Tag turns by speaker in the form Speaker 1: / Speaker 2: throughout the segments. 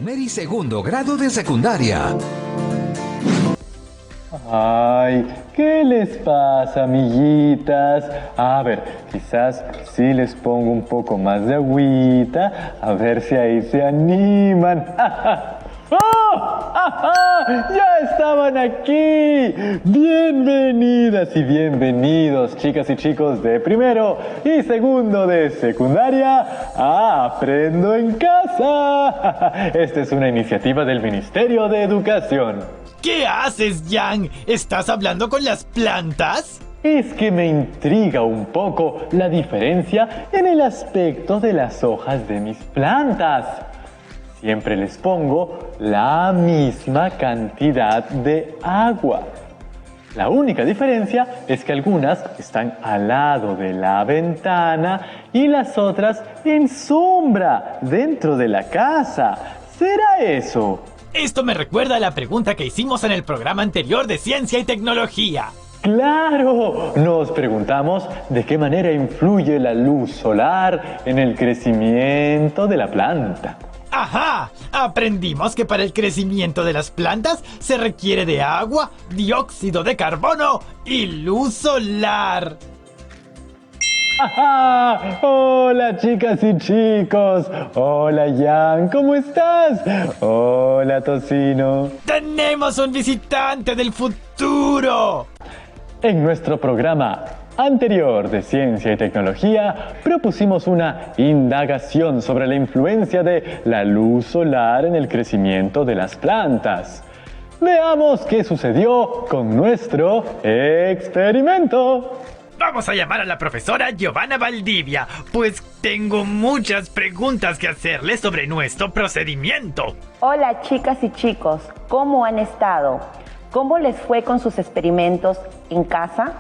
Speaker 1: primer y segundo grado de secundaria.
Speaker 2: Ay, ¿qué les pasa, amiguitas? A ver, quizás sí les pongo un poco más de agüita, a ver si ahí se animan. ¡Oh! ¡Ajá! ¡Ya estaban aquí! Bienvenidas y bienvenidos, chicas y chicos de primero y segundo de secundaria a Aprendo en Casa. Esta es una iniciativa del Ministerio de Educación.
Speaker 3: ¿Qué haces, Yang? ¿Estás hablando con las plantas?
Speaker 2: Es que me intriga un poco la diferencia en el aspecto de las hojas de mis plantas. Siempre les pongo la misma cantidad de agua. La única diferencia es que algunas están al lado de la ventana y las otras en sombra, dentro de la casa. ¿Será eso?
Speaker 3: Esto me recuerda a la pregunta que hicimos en el programa anterior de Ciencia y Tecnología.
Speaker 2: ¡Claro! Nos preguntamos de qué manera influye la luz solar en el crecimiento de la planta.
Speaker 3: ¡Ajá! Aprendimos que para el crecimiento de las plantas se requiere de agua, dióxido de carbono y luz solar.
Speaker 2: ¡Ajá! Hola, chicas y chicos. Hola, Yang, ¿cómo estás? Hola, Tocino.
Speaker 3: ¡Tenemos un visitante del futuro!
Speaker 2: En nuestro programa anterior de Ciencia y Tecnología propusimos una indagación sobre la influencia de la luz solar en el crecimiento de las plantas. Veamos qué sucedió con nuestro experimento.
Speaker 3: Vamos a llamar a la profesora Giovanna Valdivia, pues tengo muchas preguntas que hacerle sobre nuestro procedimiento.
Speaker 4: Hola, chicas y chicos, ¿cómo han estado? ¿Cómo les fue con sus experimentos en casa?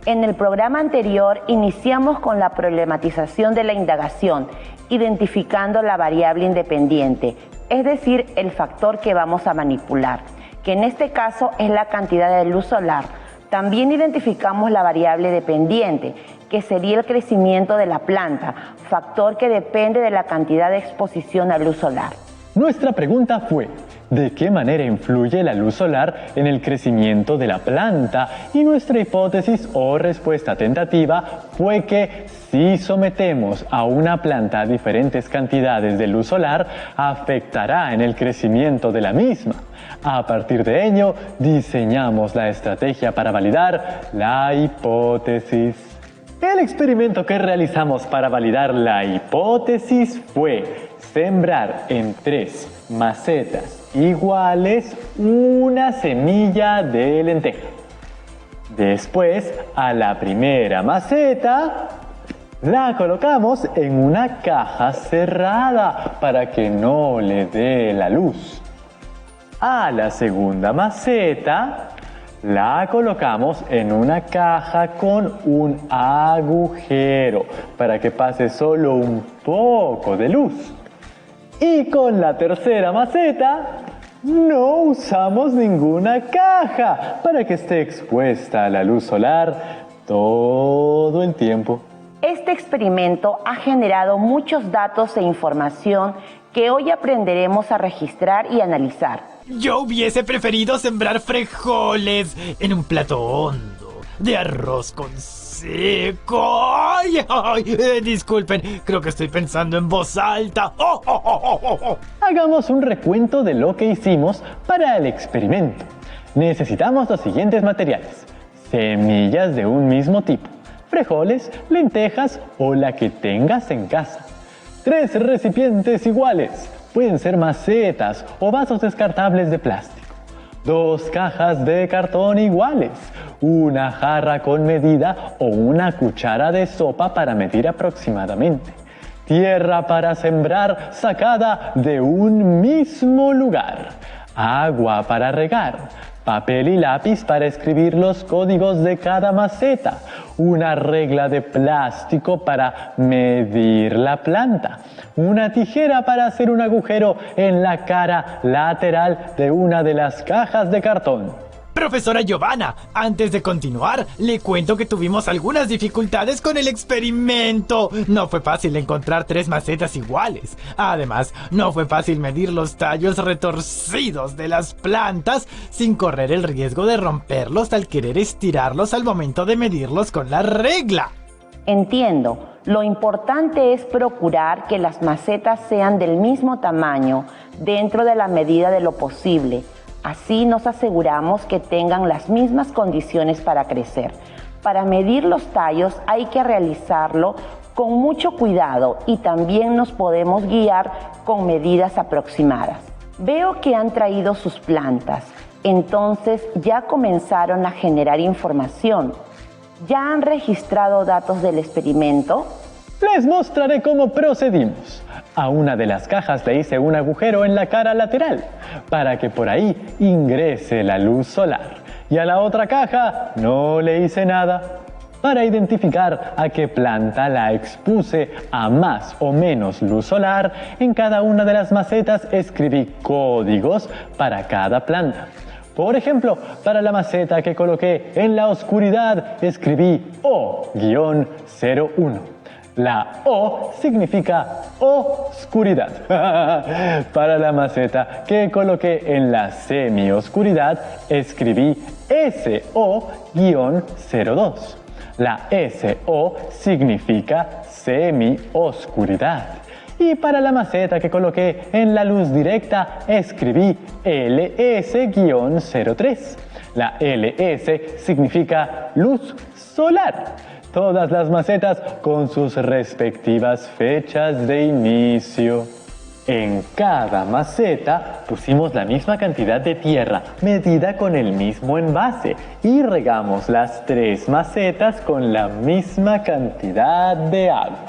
Speaker 4: En el programa anterior iniciamos con la problematización de la indagación, identificando la variable independiente, es decir, el factor que vamos a manipular, que en este caso es la cantidad de luz solar. También identificamos la variable dependiente, que sería el crecimiento de la planta, factor que depende de la cantidad de exposición a luz solar.
Speaker 2: Nuestra pregunta fue: ¿de qué manera influye la luz solar en el crecimiento de la planta? Y nuestra hipótesis o respuesta tentativa fue que si sometemos a una planta a diferentes cantidades de luz solar, afectará en el crecimiento de la misma. A partir de ello, diseñamos la estrategia para validar la hipótesis. El experimento que realizamos para validar la hipótesis fue sembrar en 3 macetas iguales una semilla de lenteja. Después, a la primera maceta la colocamos en una caja cerrada para que no le dé la luz. A la segunda maceta la colocamos en una caja con un agujero para que pase solo un poco de luz. Y con la tercera maceta no usamos ninguna caja para que esté expuesta a la luz solar todo el tiempo.
Speaker 4: Este experimento ha generado muchos datos e información que hoy aprenderemos a registrar y analizar.
Speaker 3: Yo hubiese preferido sembrar frijoles en un plato hondo de arroz con seco. ¡Ay! Disculpen, creo que estoy pensando en voz alta.
Speaker 2: Hagamos un recuento de lo que hicimos para el experimento. Necesitamos los siguientes materiales: semillas de un mismo tipo, frijoles, lentejas o la que tengas en casa. 3 recipientes iguales, pueden ser macetas o vasos descartables de plástico. 2 cajas de cartón iguales, una jarra con medida o una cuchara de sopa para medir aproximadamente. Tierra para sembrar sacada de un mismo lugar. Agua para regar. Papel y lápiz para escribir los códigos de cada maceta. Una regla de plástico para medir la planta. Una tijera para hacer un agujero en la cara lateral de una de las cajas de cartón.
Speaker 3: Profesora Giovanna, antes de continuar, le cuento que tuvimos algunas dificultades con el experimento. No fue fácil encontrar 3 macetas iguales. Además, no fue fácil medir los tallos retorcidos de las plantas sin correr el riesgo de romperlos al querer estirarlos al momento de medirlos con la regla.
Speaker 4: Entiendo. Lo importante es procurar que las macetas sean del mismo tamaño dentro de la medida de lo posible. Así nos aseguramos que tengan las mismas condiciones para crecer. Para medir los tallos hay que realizarlo con mucho cuidado y también nos podemos guiar con medidas aproximadas. Veo que han traído sus plantas, entonces ya comenzaron a generar información. ¿Ya han registrado datos del experimento?
Speaker 2: Les mostraré cómo procedimos. A una de las cajas le hice un agujero en la cara lateral para que por ahí ingrese la luz solar. Y a la otra caja no le hice nada. Para identificar a qué planta la expuse a más o menos luz solar, en cada una de las macetas escribí códigos para cada planta. Por ejemplo, para la maceta que coloqué en la oscuridad, escribí O-01. La O significa oscuridad. Para la maceta que coloqué en la semioscuridad, escribí SO-02. La SO significa semioscuridad. Y para la maceta que coloqué en la luz directa, escribí LS-03. La LS significa luz solar. Todas las macetas con sus respectivas fechas de inicio. En cada maceta pusimos la misma cantidad de tierra medida con el mismo envase y regamos las 3 macetas con la misma cantidad de agua,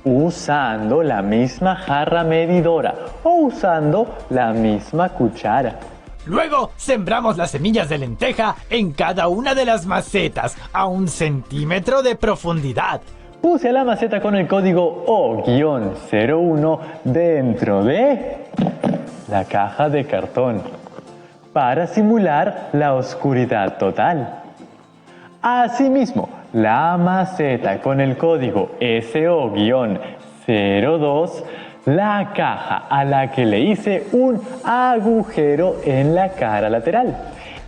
Speaker 2: usando la misma jarra medidora o usando la misma cuchara.
Speaker 3: Luego, sembramos las semillas de lenteja en cada una de las macetas a 1 centímetro de profundidad.
Speaker 2: Puse la maceta con el código O-01 dentro de la caja de cartón para simular la oscuridad total. Asimismo, la maceta con el código SO-02, la caja a la que le hice un agujero en la cara lateral.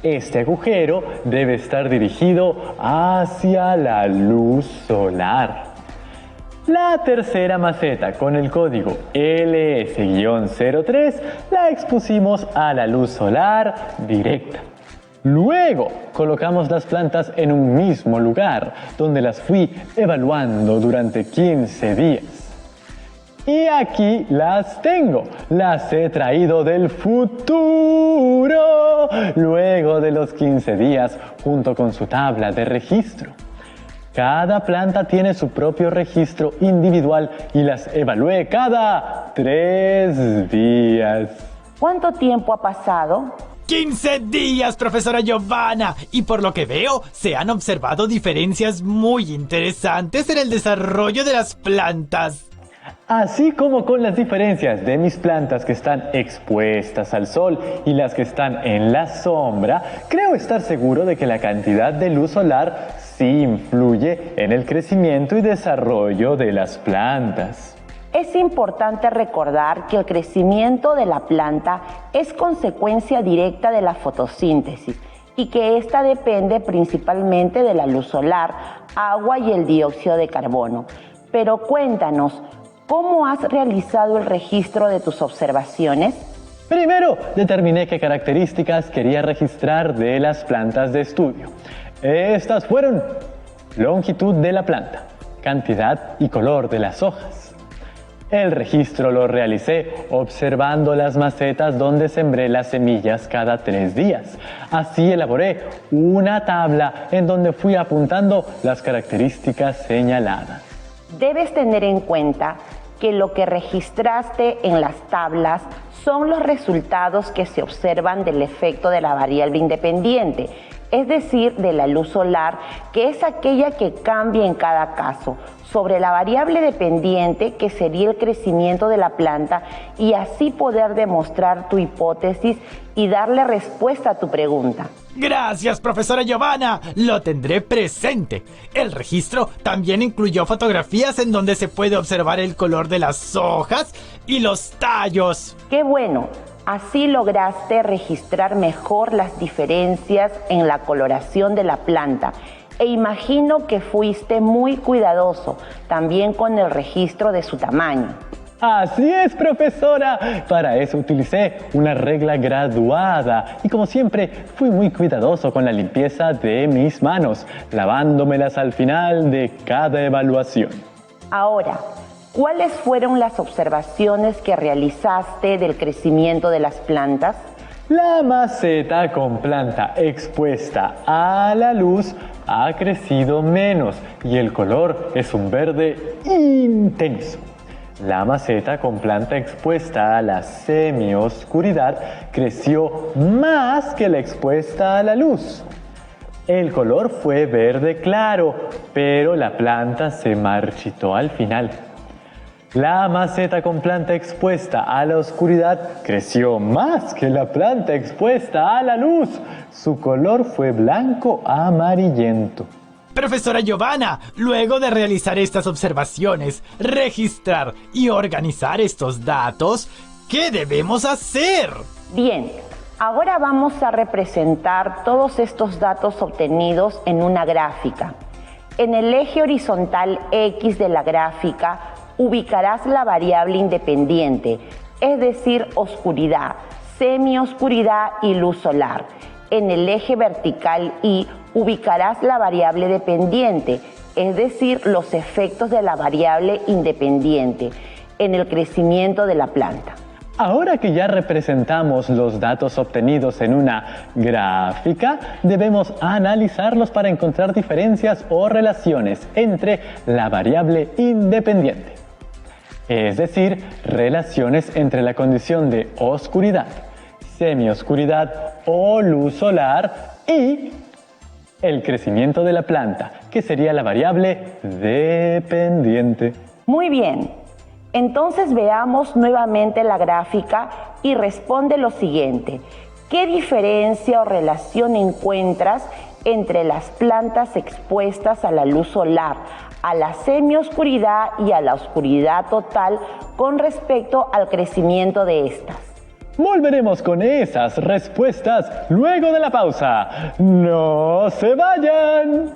Speaker 2: Este agujero debe estar dirigido hacia la luz solar. La tercera maceta con el código LS-03 la expusimos a la luz solar directa. Luego colocamos las plantas en un mismo lugar, donde las fui evaluando durante 15 días. Y aquí las tengo, las he traído del futuro, luego de los 15 días, junto con su tabla de registro. Cada planta tiene su propio registro individual y las evalué cada 3 días.
Speaker 4: ¿Cuánto tiempo ha pasado?
Speaker 3: 15 días, profesora Giovanna, y por lo que veo, se han observado diferencias muy interesantes en el desarrollo de las plantas.
Speaker 2: Así como con las diferencias de mis plantas que están expuestas al sol y las que están en la sombra, creo estar seguro de que la cantidad de luz solar sí influye en el crecimiento y desarrollo de las plantas.
Speaker 4: Es importante recordar que el crecimiento de la planta es consecuencia directa de la fotosíntesis y que ésta depende principalmente de la luz solar, agua y el dióxido de carbono. Pero cuéntanos, ¿cómo has realizado el registro de tus observaciones?
Speaker 2: Primero, determiné qué características quería registrar de las plantas de estudio. Estas fueron longitud de la planta, cantidad y color de las hojas. El registro lo realicé observando las macetas donde sembré las semillas cada 3 días. Así elaboré una tabla en donde fui apuntando las características señaladas.
Speaker 4: Debes tener en cuenta que lo que registraste en las tablas son los resultados que se observan del efecto de la variable independiente, es decir, de la luz solar, que es aquella que cambia en cada caso, sobre la variable dependiente, que sería el crecimiento de la planta, y así poder demostrar tu hipótesis y darle respuesta a tu pregunta.
Speaker 3: Gracias, profesora Giovanna. Lo tendré presente. El registro también incluyó fotografías en donde se puede observar el color de las hojas y los tallos.
Speaker 4: ¡Qué bueno! Así lograste registrar mejor las diferencias en la coloración de la planta. E imagino que fuiste muy cuidadoso también con el registro de su tamaño.
Speaker 2: Así es, profesora. Para eso utilicé una regla graduada y, como siempre, fui muy cuidadoso con la limpieza de mis manos, lavándomelas al final de cada evaluación.
Speaker 4: Ahora, ¿cuáles fueron las observaciones que realizaste del crecimiento de las plantas?
Speaker 2: La maceta con planta expuesta a la luz ha crecido menos y el color es un verde intenso. La maceta con planta expuesta a la semioscuridad creció más que la expuesta a la luz. El color fue verde claro, pero la planta se marchitó al final. La maceta con planta expuesta a la oscuridad creció más que la planta expuesta a la luz. Su color fue blanco amarillento.
Speaker 3: Profesora Giovanna, luego de realizar estas observaciones, registrar y organizar estos datos, ¿qué debemos hacer?
Speaker 4: Bien, ahora vamos a representar todos estos datos obtenidos en una gráfica. En el eje horizontal X de la gráfica ubicarás la variable independiente, es decir, oscuridad, semioscuridad y luz solar. En el eje vertical Y ubicarás la variable dependiente, es decir, los efectos de la variable independiente en el crecimiento de la planta.
Speaker 2: Ahora que ya representamos los datos obtenidos en una gráfica, debemos analizarlos para encontrar diferencias o relaciones entre la variable independiente. Es decir, relaciones entre la condición de oscuridad, semioscuridad o luz solar y el crecimiento de la planta, que sería la variable dependiente.
Speaker 4: Muy bien, entonces veamos nuevamente la gráfica y responde lo siguiente. ¿Qué diferencia o relación encuentras entre las plantas expuestas a la luz solar, a la semioscuridad y a la oscuridad total con respecto al crecimiento de estas?
Speaker 2: Volveremos con esas respuestas luego de la pausa. ¡No se vayan!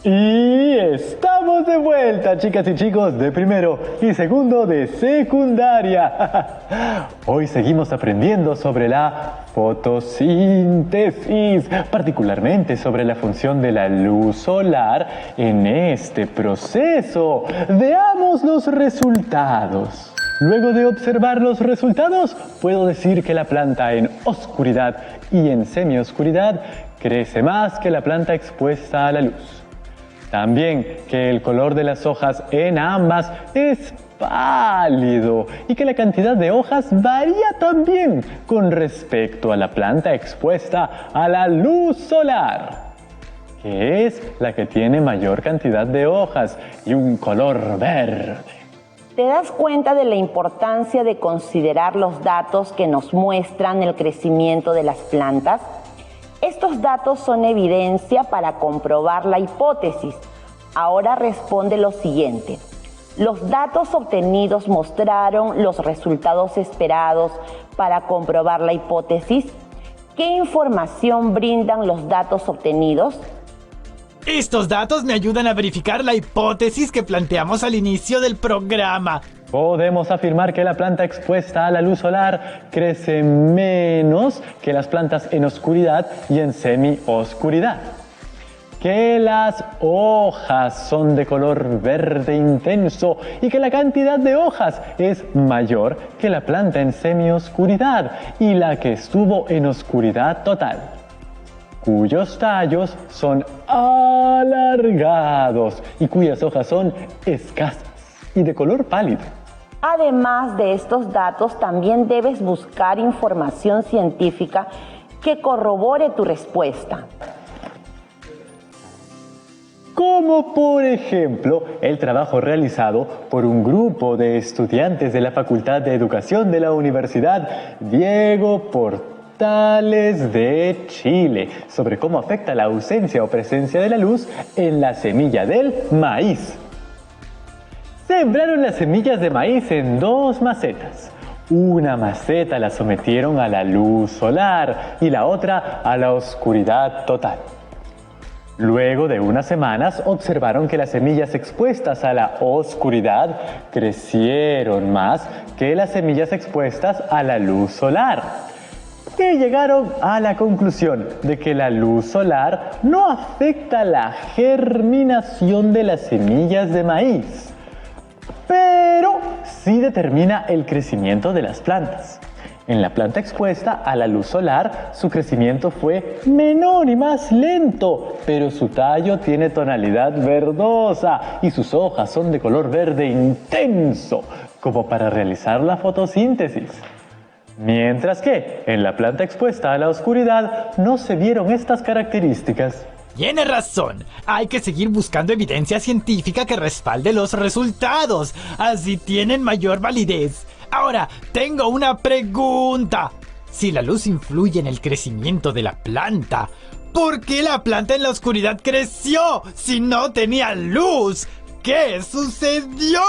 Speaker 2: Y estamos de vuelta, chicas y chicos de primero y segundo de secundaria. Hoy seguimos aprendiendo sobre la fotosíntesis, particularmente sobre la función de la luz solar en este proceso. Veamos los resultados. Luego de observar los resultados, puedo decir que la planta en oscuridad y en semioscuridad crece más que la planta expuesta a la luz. También que el color de las hojas en ambas es pálido y que la cantidad de hojas varía también con respecto a la planta expuesta a la luz solar, que es la que tiene mayor cantidad de hojas y un color verde.
Speaker 4: ¿Te das cuenta de la importancia de considerar los datos que nos muestran el crecimiento de las plantas? Estos datos son evidencia para comprobar la hipótesis. Ahora responde lo siguiente. ¿Los datos obtenidos mostraron los resultados esperados para comprobar la hipótesis? ¿Qué información brindan los datos obtenidos?
Speaker 3: Estos datos me ayudan a verificar la hipótesis que planteamos al inicio del programa.
Speaker 2: Podemos afirmar que la planta expuesta a la luz solar crece menos que las plantas en oscuridad y en semioscuridad. Que las hojas son de color verde intenso y que la cantidad de hojas es mayor que la planta en semioscuridad y la que estuvo en oscuridad total, cuyos tallos son alargados y cuyas hojas son escasas y de color pálido.
Speaker 4: Además de estos datos, también debes buscar información científica que corrobore tu respuesta.
Speaker 2: Como por ejemplo el trabajo realizado por un grupo de estudiantes de la Facultad de Educación de la Universidad Diego Portales de Chile sobre cómo afecta la ausencia o presencia de la luz en la semilla del maíz. Sembraron las semillas de maíz en 2 macetas. Una maceta la sometieron a la luz solar y la otra a la oscuridad total. Luego de unas semanas observaron que las semillas expuestas a la oscuridad crecieron más que las semillas expuestas a la luz solar. Y llegaron a la conclusión de que la luz solar no afecta la germinación de las semillas de maíz, pero sí determina el crecimiento de las plantas. En la planta expuesta a la luz solar, su crecimiento fue menor y más lento, pero su tallo tiene tonalidad verdosa y sus hojas son de color verde intenso, como para realizar la fotosíntesis. Mientras que en la planta expuesta a la oscuridad no se vieron estas características.
Speaker 3: Tiene razón, hay que seguir buscando evidencia científica que respalde los resultados, así tienen mayor validez. Ahora, tengo una pregunta. Si la luz influye en el crecimiento de la planta, ¿por qué la planta en la oscuridad creció si no tenía luz? ¿Qué sucedió?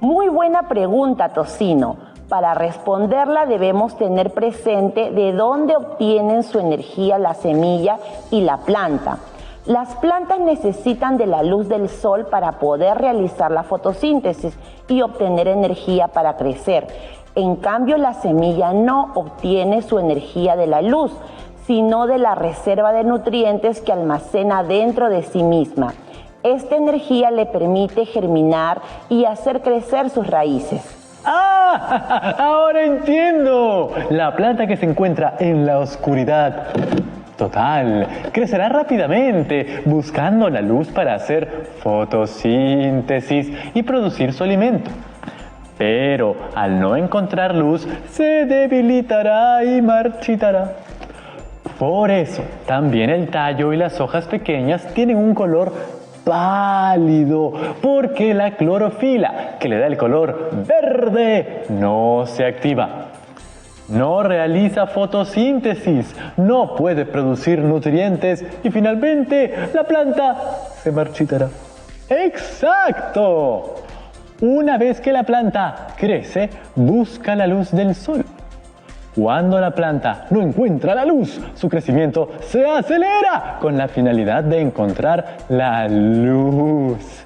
Speaker 4: Muy buena pregunta, Tocino. Para responderla debemos tener presente de dónde obtienen su energía la semilla y la planta. Las plantas necesitan de la luz del sol para poder realizar la fotosíntesis y obtener energía para crecer. En cambio, la semilla no obtiene su energía de la luz, sino de la reserva de nutrientes que almacena dentro de sí misma. Esta energía le permite germinar y hacer crecer sus raíces.
Speaker 2: ¡Ah! ¡Ahora entiendo! La planta que se encuentra en la oscuridad total crecerá rápidamente buscando la luz para hacer fotosíntesis y producir su alimento. Pero al no encontrar luz se debilitará y marchitará. Por eso también el tallo y las hojas pequeñas tienen un color pálido, porque la clorofila que le da el color verde no se activa. No realiza fotosíntesis, no puede producir nutrientes y finalmente la planta se marchitará. ¡Exacto! Una vez que la planta crece, busca la luz del sol. Cuando la planta no encuentra la luz, su crecimiento se acelera con la finalidad de encontrar la luz.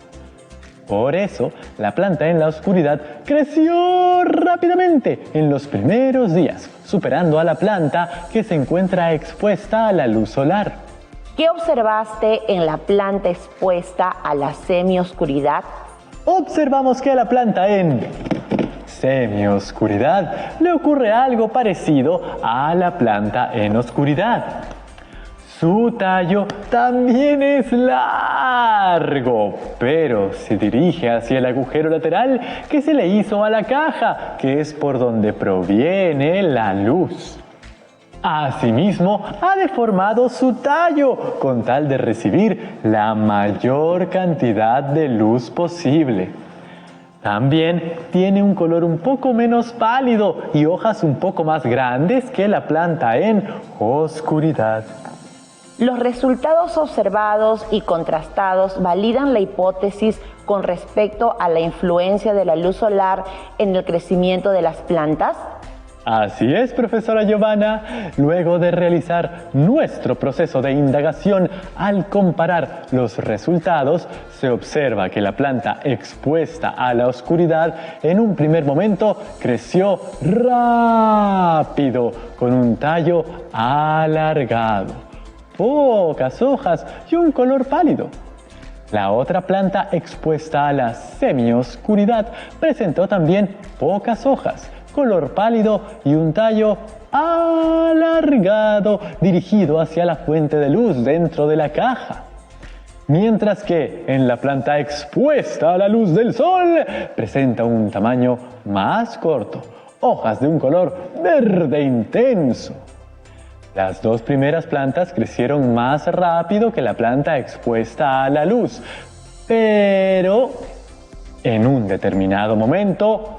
Speaker 2: Por eso, la planta en la oscuridad creció rápidamente en los primeros días, superando a la planta que se encuentra expuesta a la luz solar.
Speaker 4: ¿Qué observaste en la planta expuesta a la semioscuridad?
Speaker 2: Observamos que a la planta en semioscuridad le ocurre algo parecido a la planta en oscuridad. Su tallo también es largo, pero se dirige hacia el agujero lateral que se le hizo a la caja, que es por donde proviene la luz. Asimismo, ha deformado su tallo con tal de recibir la mayor cantidad de luz posible. También tiene un color un poco menos pálido y hojas un poco más grandes que la planta en oscuridad.
Speaker 4: Los resultados observados y contrastados validan la hipótesis con respecto a la influencia de la luz solar en el crecimiento de las plantas.
Speaker 2: Así es, profesora Giovanna. Luego de realizar nuestro proceso de indagación, al comparar los resultados, se observa que la planta expuesta a la oscuridad en un primer momento creció rápido, con un tallo alargado, pocas hojas y un color pálido. La otra planta expuesta a la semioscuridad presentó también pocas hojas, color pálido y un tallo alargado dirigido hacia la fuente de luz dentro de la caja. mientras que en la planta expuesta a la luz del sol presenta un tamaño más corto, hojas de un color verde intenso. Las dos primeras plantas crecieron más rápido que la planta expuesta a la luz, pero en un determinado momento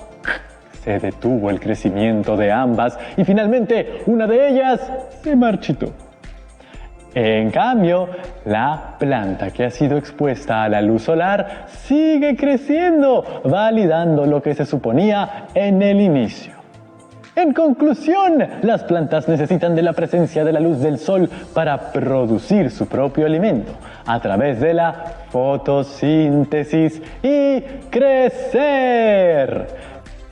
Speaker 2: se detuvo el crecimiento de ambas y finalmente una de ellas se marchitó. En cambio, la planta que ha sido expuesta a la luz solar sigue creciendo, validando lo que se suponía en el inicio. En conclusión, las plantas necesitan de la presencia de la luz del sol para producir su propio alimento a través de la fotosíntesis y crecer.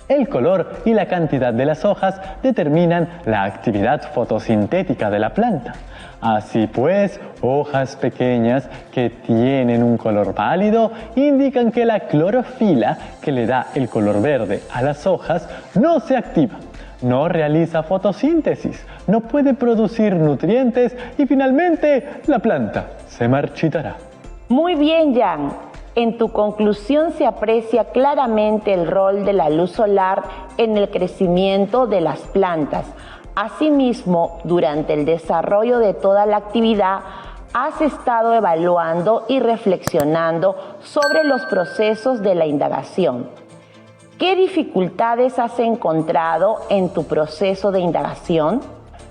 Speaker 2: El color y la cantidad de las hojas determinan la actividad fotosintética de la planta. Así pues, hojas pequeñas que tienen un color pálido indican que la clorofila, que le da el color verde a las hojas, no se activa, no realiza fotosíntesis, no puede producir nutrientes y finalmente la planta se marchitará.
Speaker 4: Muy bien, Jan. En tu conclusión se aprecia claramente el rol de la luz solar en el crecimiento de las plantas. Asimismo, durante el desarrollo de toda la actividad, has estado evaluando y reflexionando sobre los procesos de la indagación. ¿Qué dificultades has encontrado en tu proceso de indagación?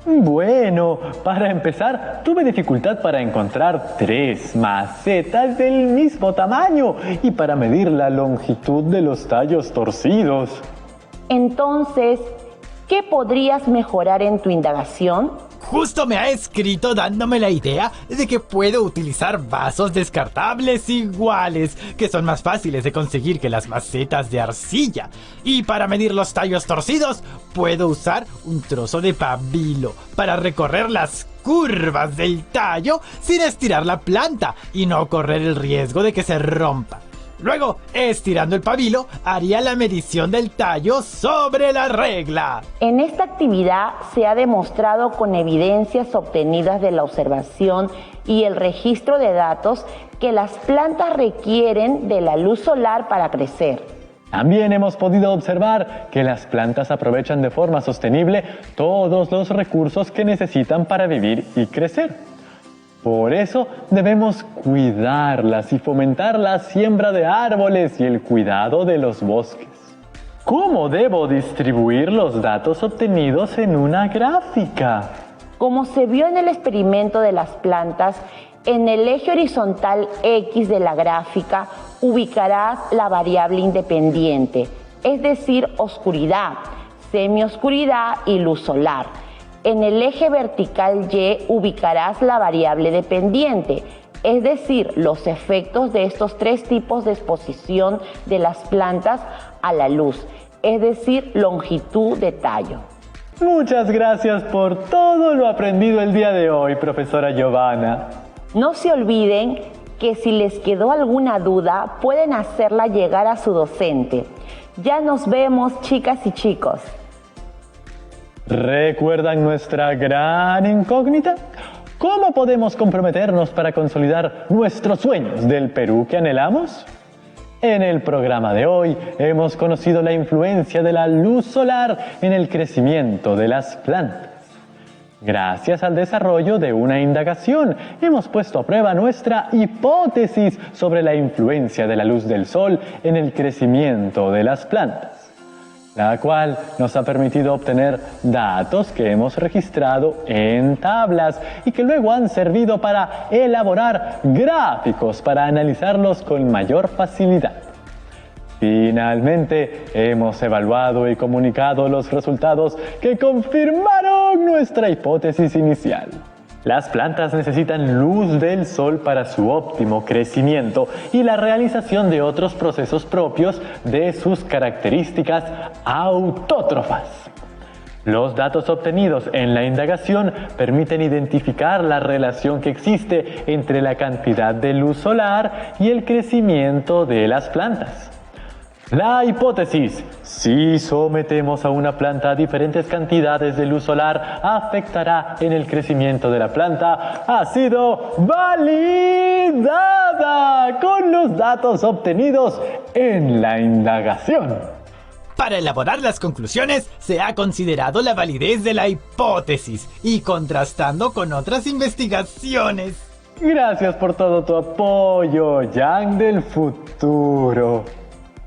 Speaker 2: Bueno, para empezar, tuve dificultad para encontrar 3 macetas del mismo tamaño y para medir la longitud de los tallos torcidos.
Speaker 4: Entonces, ¿qué podrías mejorar en tu indagación?
Speaker 3: Justo me ha escrito dándome la idea de que puedo utilizar vasos descartables iguales, que son más fáciles de conseguir que las macetas de arcilla. Y para medir los tallos torcidos, puedo usar un trozo de pabilo para recorrer las curvas del tallo sin estirar la planta y no correr el riesgo de que se rompa. Luego, estirando el pabilo, haría la medición del tallo sobre la regla.
Speaker 4: En esta actividad se ha demostrado con evidencias obtenidas de la observación y el registro de datos que las plantas requieren de la luz solar para crecer.
Speaker 2: También hemos podido observar que las plantas aprovechan de forma sostenible todos los recursos que necesitan para vivir y crecer. Por eso debemos cuidarlas y fomentar la siembra de árboles y el cuidado de los bosques. ¿Cómo debo distribuir los datos obtenidos en una gráfica?
Speaker 4: Como se vio en el experimento de las plantas, en el eje horizontal X de la gráfica ubicarás la variable independiente, es decir, oscuridad, semioscuridad y luz solar. En el eje vertical Y ubicarás la variable dependiente, es decir, los efectos de estos 3 tipos de exposición de las plantas a la luz, es decir, longitud de tallo.
Speaker 2: Muchas gracias por todo lo aprendido el día de hoy, profesora Giovanna.
Speaker 4: No se olviden que si les quedó alguna duda, pueden hacerla llegar a su docente. Ya nos vemos, chicas y chicos.
Speaker 2: ¿Recuerdan nuestra gran incógnita? ¿Cómo podemos comprometernos para consolidar nuestros sueños del Perú que anhelamos? En el programa de hoy hemos conocido la influencia de la luz solar en el crecimiento de las plantas. Gracias al desarrollo de una indagación, hemos puesto a prueba nuestra hipótesis sobre la influencia de la luz del sol en el crecimiento de las plantas, la cual nos ha permitido obtener datos que hemos registrado en tablas y que luego han servido para elaborar gráficos para analizarlos con mayor facilidad. Finalmente, hemos evaluado y comunicado los resultados que confirmaron nuestra hipótesis inicial. Las plantas necesitan luz del sol para su óptimo crecimiento y la realización de otros procesos propios de sus características autótrofas. Los datos obtenidos en la indagación permiten identificar la relación que existe entre la cantidad de luz solar y el crecimiento de las plantas. La hipótesis, si sometemos a una planta a diferentes cantidades de luz solar, afectará en el crecimiento de la planta, ha sido validada. validada con los datos obtenidos en la indagación.
Speaker 3: Para elaborar las conclusiones, se ha considerado la validez de la hipótesis y contrastando con otras investigaciones.
Speaker 2: Gracias por todo tu apoyo, Yang del futuro.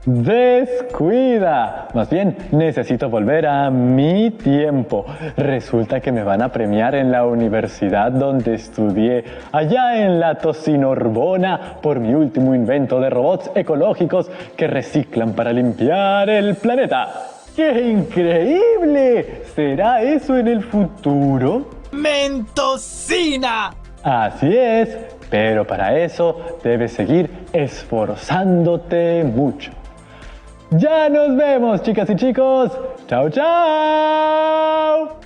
Speaker 2: Descuida. Más bien, necesito volver a mi tiempo. Resulta que me van a premiar en la universidad donde estudié, allá en la Tocinorbona, por mi último invento de robots ecológicos que reciclan para limpiar el planeta. ¡Qué increíble! ¿Será eso en el futuro?
Speaker 3: ¡Mentosina!
Speaker 2: Así es, pero para eso debes seguir esforzándote mucho. Ya nos vemos, chicas y chicos. ¡Chao, chao!